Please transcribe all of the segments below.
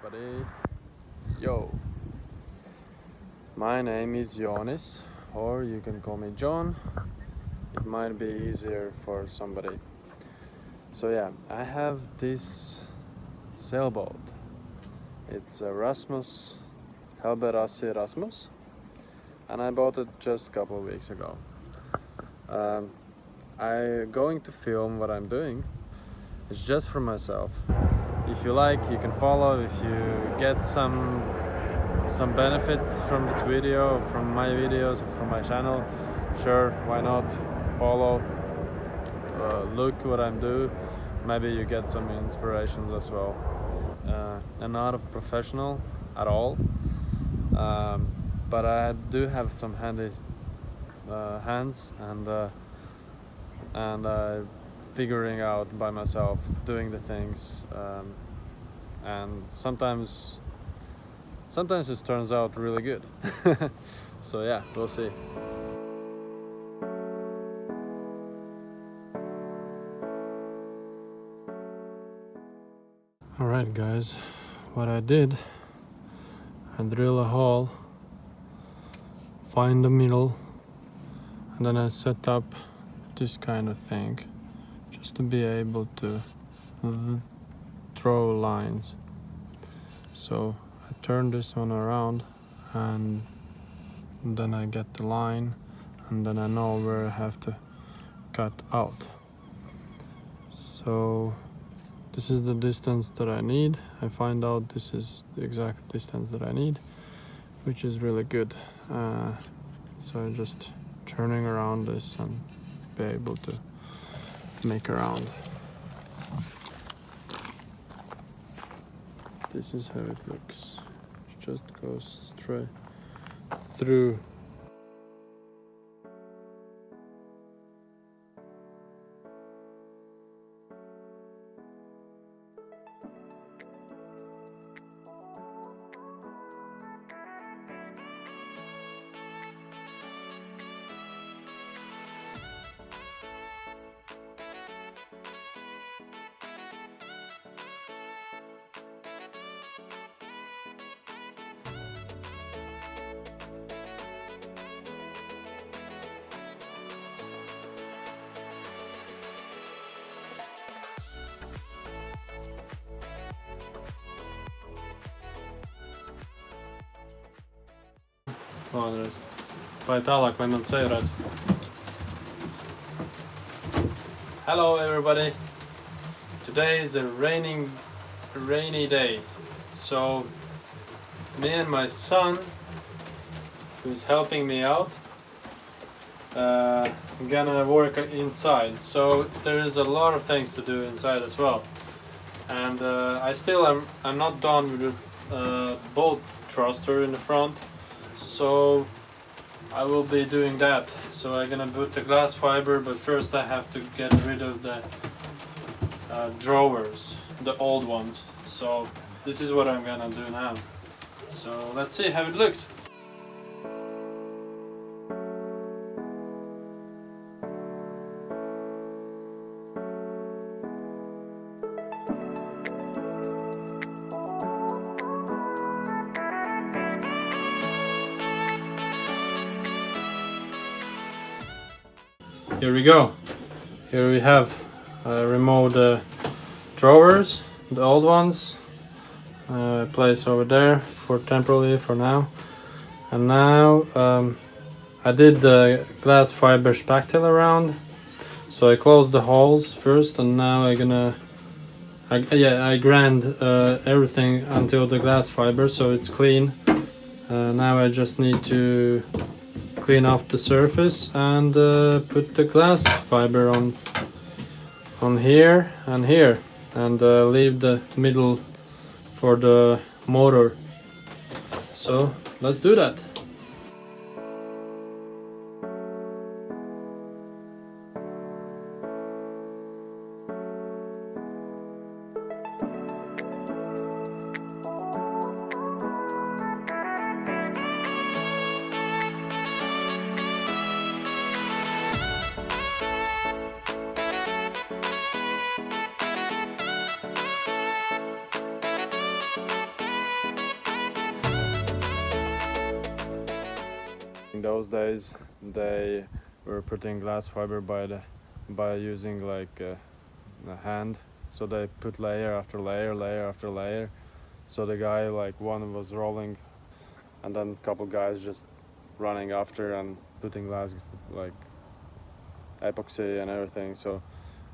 everybody. Yo, my name is Jonis, or you can call me John. It might be easier for somebody. So yeah, I have this sailboat. It's a Rasmus, Hallberg Rassy Rasmus, and I bought it just a couple of weeks ago. I'm going to film what I'm doing. It's just for myself. If you like, you can follow. If you get some benefits from this video, from my videos, or from my channel, sure, why not follow, look what I'm doing. Maybe you get some inspirations as well. I'm not a professional at all, but I do have some handy hands and figuring out by myself, doing the things, and sometimes it turns out really good. So yeah, we'll see. Alright guys, what I did, I drill a hole, find the middle, and then I set up this kind of thing just to be able to throw lines. So I turn this one around and then I get the line, and then I know where I have to cut out. So this is the distance that I need. I find out this is the exact distance that I need, which is really good. So I'm just turning around this and be able to make around. This is how it looks. It just goes straight through. Vēlreiz. Vai tālāk, lai man seju redz. Hello everybody. Today is a rainy day. So me and my son, who's helping me out, I'm gonna work inside. So there is a lot of things to do inside as well. And I'm not done with the boat thruster in the front. So I will be doing that. So I'm gonna put the glass fiber, but first I have to get rid of the drawers, the old ones. So this is what I'm gonna do now. So let's see how it looks. Here we go. Here we have removed the drawers, the old ones. Place over there for temporarily for now. And now I did the glass fiber spactel around. So I closed the holes first, and now I grind everything until the glass fiber, so it's clean. Now I just need to clean off the surface and put the glass fiber on here and here, and leave the middle for the motor. So let's do that. those days they were putting glass fiber by using like a hand, so they put layer after layer, layer after layer. So the guy, like, one was rolling and then a couple guys just running after and putting glass, like epoxy and everything, so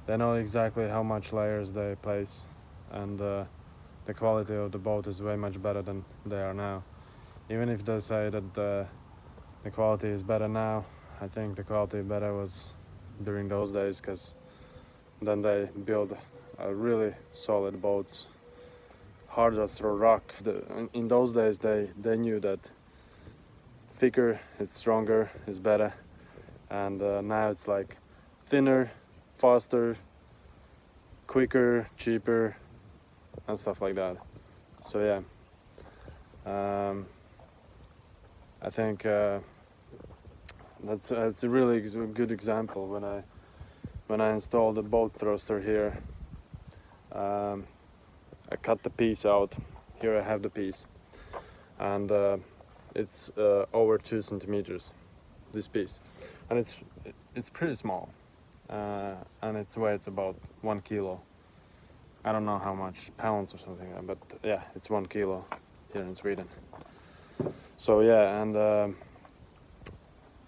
they know exactly how much layers they place, and the quality of the boat is way much better than they are now. Even if they say that the quality is better now, I think the quality better was during those days, because then they build a really solid boats, hard as a rock. In those days they knew that thicker, it's stronger, is better, and now it's like thinner, faster, quicker, cheaper, and stuff like that. So yeah, I think that's a really good example. When I installed the boat thruster here, I cut the piece out. Here I have the piece, and it's over 2 centimeters, this piece, and it's pretty small, and its weights about 1 kilo. I don't know how much pounds or something, but yeah, it's 1 kilo here in Sweden. So yeah, and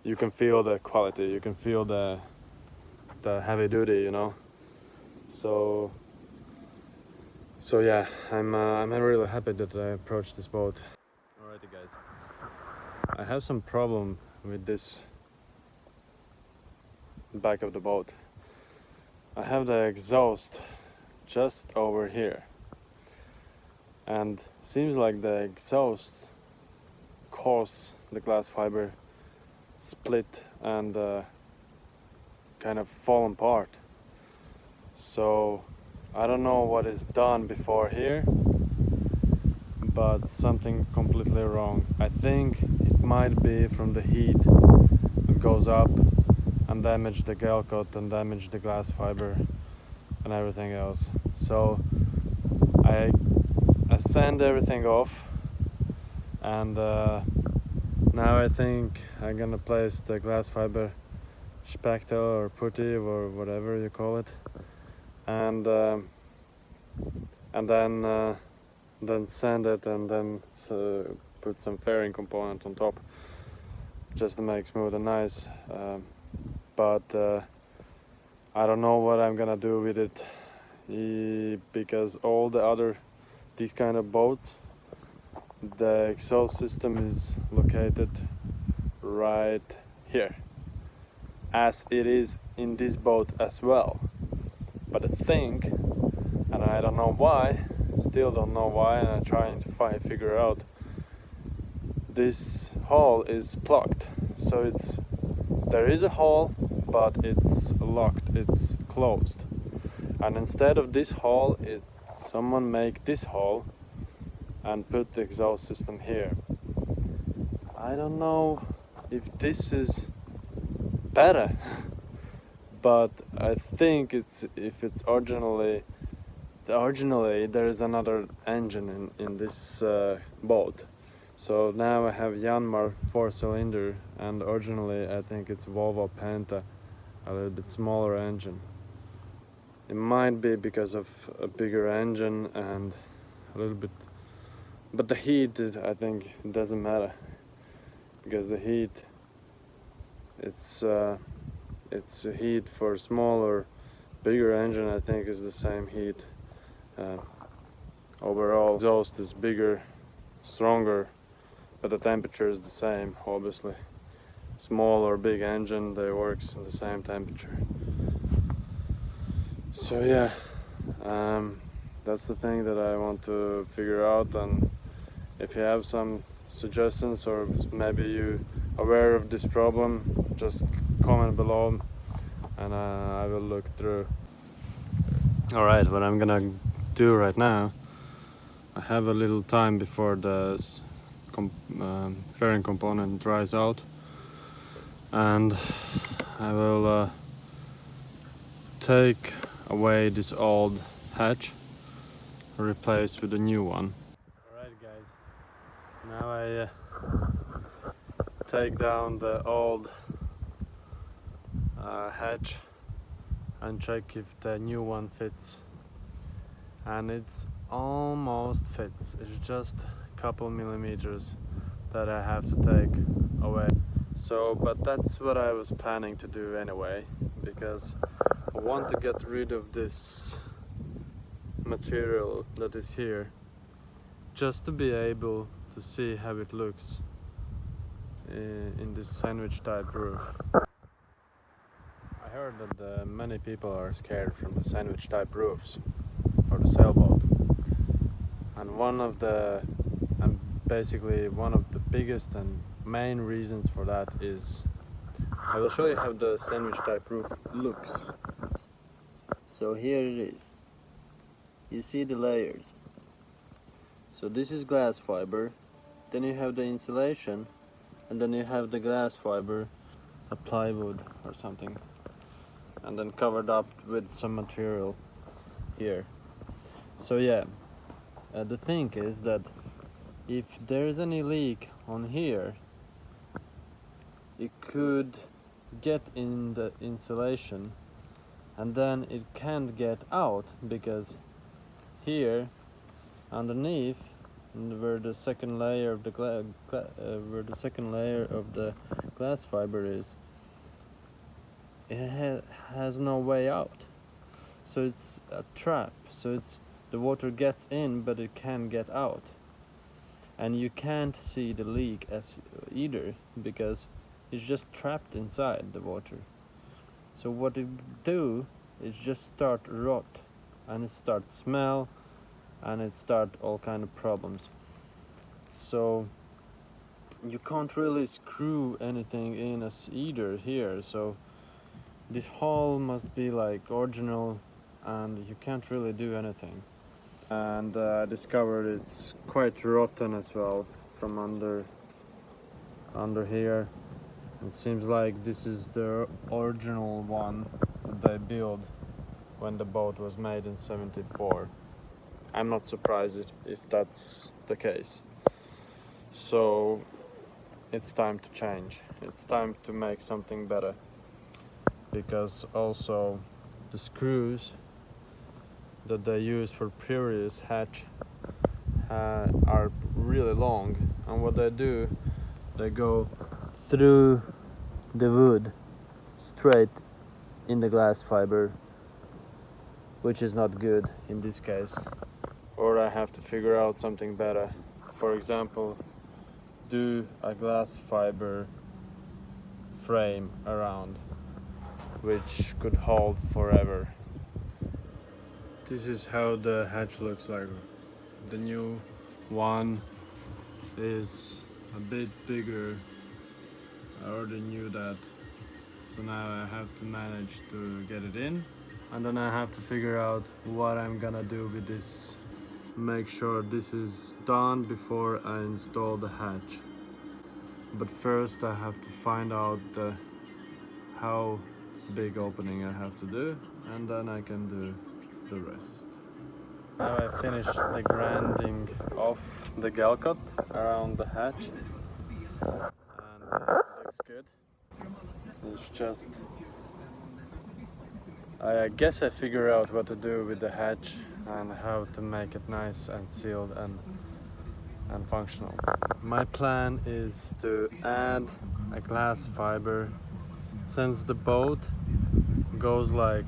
you can feel the quality, you can feel the heavy duty, you know. So yeah, I'm really happy that I approached this boat. Alrighty guys, I have some problem with this back of the boat. I have the exhaust just over here, and seems like the exhaust caused the glass fiber split and kind of fallen apart. So I don't know what is done before here, but something completely wrong. I think it might be from the heat. It goes up and damage the gel coat and damage the glass fiber and everything else. So I sand everything off, and now I think I'm gonna place the glass fiber spachtel or putty or whatever you call it, and then sand it, and then put some fairing component on top just to make smooth and nice. But I don't know what I'm gonna do with it, because all the other these kind of boats, the exhaust system is located right here, as it is in this boat as well. But I think, and I don't know why, still don't know why, and I'm trying to figure out, this hole is plugged. So there is a hole, but it's locked, it's closed. And instead of this hole, someone make this hole and put the exhaust system here. I don't know if this is better, but I think if it's originally there is another engine in this boat. So now I have Yanmar 4-cylinder, and originally I think it's Volvo Penta, a little bit smaller engine. It might be because of a bigger engine and a little bit, but the heat, I think it doesn't matter, because the heat, it's heat for smaller, bigger engine. I think is the same heat. Overall exhaust is bigger, stronger, but the temperature is the same, obviously. Small or big engine, they works in the same temperature. So yeah, that's the thing that I want to figure out, and if you have some suggestions, or maybe you aware of this problem, just comment below, and I will look through. Alright, what I'm gonna do right now, I have a little time before the fairing component dries out, and I will take away this old hatch, replace with a new one. Alright guys, now I take down the old hatch and check if the new one fits, and it's almost fits. It's just a couple millimeters that I have to take away. So, but that's what I was planning to do anyway, because I want to get rid of this material that is here, just to be able to see how it looks in this sandwich type roof. I heard that many people are scared from the sandwich type roofs for the sailboat, and basically one of the biggest and main reasons for that is, I will show you how the sandwich type roof looks. So here it is. You see the layers. So this is glass fiber, then you have the insulation, and then you have the glass fiber, a plywood or something, and then covered up with some material here. So yeah, the thing is that if there's any leak on here, it could get in the insulation, and then it can't get out, because here underneath, where the second layer of the glass fiber is, it has no way out. So it's a trap. So the water gets in, but it can't get out, and you can't see the leak either, because it's just trapped inside the water. So what it do is just start rot, and it starts smell, and it start all kind of problems. So you can't really screw anything in as either here. So this hole must be like original, and you can't really do anything. And I discovered it's quite rotten as well from under here. It seems like this is the original one that they built when the boat was made in '74. I'm not surprised if that's the case. So it's time to change. It's time to make something better, because also the screws that they use for previous hatch are really long, and what they do, they go through the wood straight in the glass fiber, which is not good in this case. Or I have to figure out something better. For example, do a glass fiber frame around, which could hold forever. This is how the hatch looks like. The new one is a bit bigger. I already knew that. So now I have to manage to get it in, and then I have to figure out what I'm gonna do with this. Make sure this is done before I install the hatch. But first I have to find out how big opening I have to do, and then I can do the rest. Now I finished the grinding off the galcot around the hatch, and it looks good. It's just, I guess I figure out what to do with the hatch and how to make it nice and sealed and functional. My plan is to add a glass fiber, since the boat goes like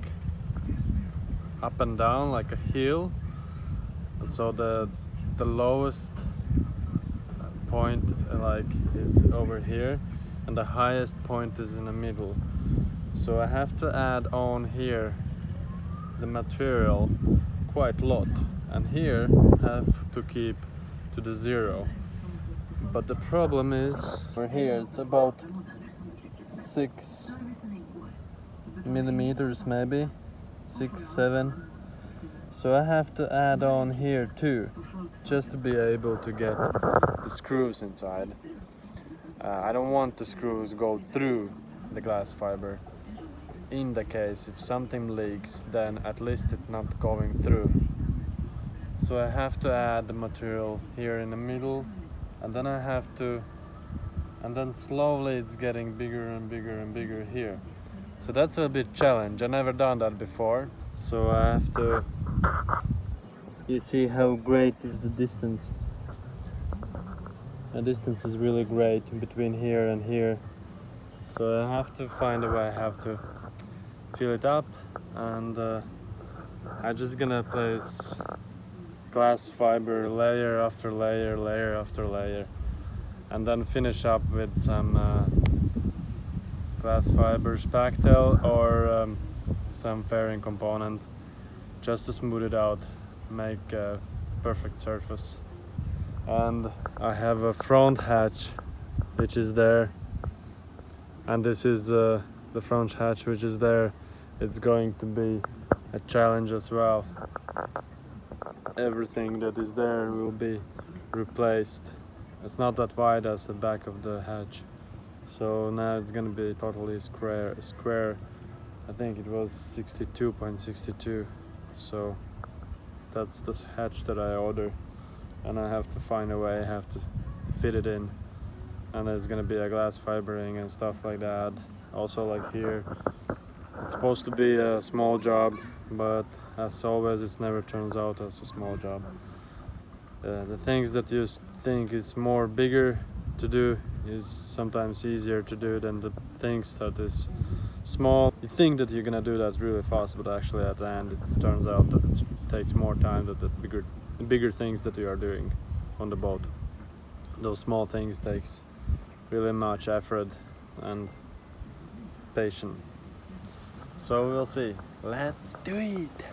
up and down like a hill. So the lowest point is over here, and the highest point is in the middle. So I have to add on here the material quite a lot, and here have to keep to the 0. But the problem is, over here it's about 6 millimeters, maybe 6, 7. So I have to add on here too, just to be able to get the screws inside. I don't want the screws go through the glass fiber. In the case if something leaks, then at least it's not going through. So I have to add the material here in the middle, and then I have to and then slowly it's getting bigger and bigger and bigger here. So that's a bit challenge. I never done that before, so I have to. You see how great is the distance. The distance is really great in between here and here. So I have to find a way. I have to fill it up, and I'm just gonna place glass fiber layer after layer, layer after layer, and then finish up with some glass fiber spactel or some fairing component, just to smooth it out, make a perfect surface. And I have a front hatch which is there, and this is the front hatch which is there. It's going to be a challenge as well. Everything that is there will be replaced. It's not that wide as the back of the hatch, so now it's gonna be totally square. I think it was 62.62, so that's the hatch that I ordered, and I have to find a way. I have to fit it in, and there's gonna be a glass fibering and stuff like that. Also, like here, it's supposed to be a small job, but as always, it never turns out as a small job. The things that you think is more bigger to do is sometimes easier to do than the things that is small. You think that you're gonna do that really fast, but actually at the end it turns out that it takes more time than the bigger things that you are doing on the boat. Those small things takes really much effort and patience. So we'll see. Let's do it!